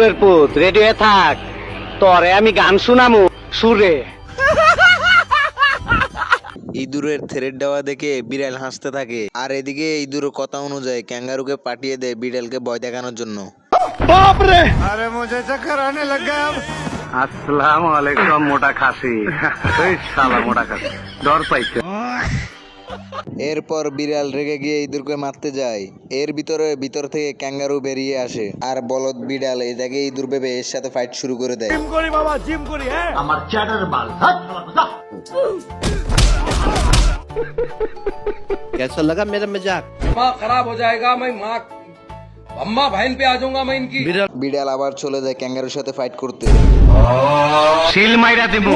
ইঁদুরের পুত রেডি হয়ে থাক, তরে আমি গান শুনামু সুরে। ইঁদুরের থ্রেড দেওয়া দেখে বিড়াল হাসতে থাকে, আর এদিকে ইঁদুর কথা অনুযায়ী ক্যাঙ্গারুকে পাঠিয়ে দেয় বিড়ালকে ভয় দেখানোর জন্য। আসসালামু আলাইকুম মোটা খাসি। এই শালা মোটা খাসি ডর পাইছে। এরপর বিড়াল রেগে গিয়ে ইঁদুরকে মারতে যায়। এর ভিতর থেকে ক্যাঙ্গারু বেরিয়ে আসে, আর বলদ বিড়াল এই দেখে ইঁদুর ভেবে এর সাথে ফাইট শুরু করে দেয়। कैसा लगा मेरा मजाक? दिमाग खराब हो जाएगा। मैं माँ अम्मा बहन पे आ जाऊंगा मैं इनकी। বিড়াল আবার চলে যায় ক্যাঙ্গারুর সাথে ফাইট করতে। শিল মাইরা দেবো।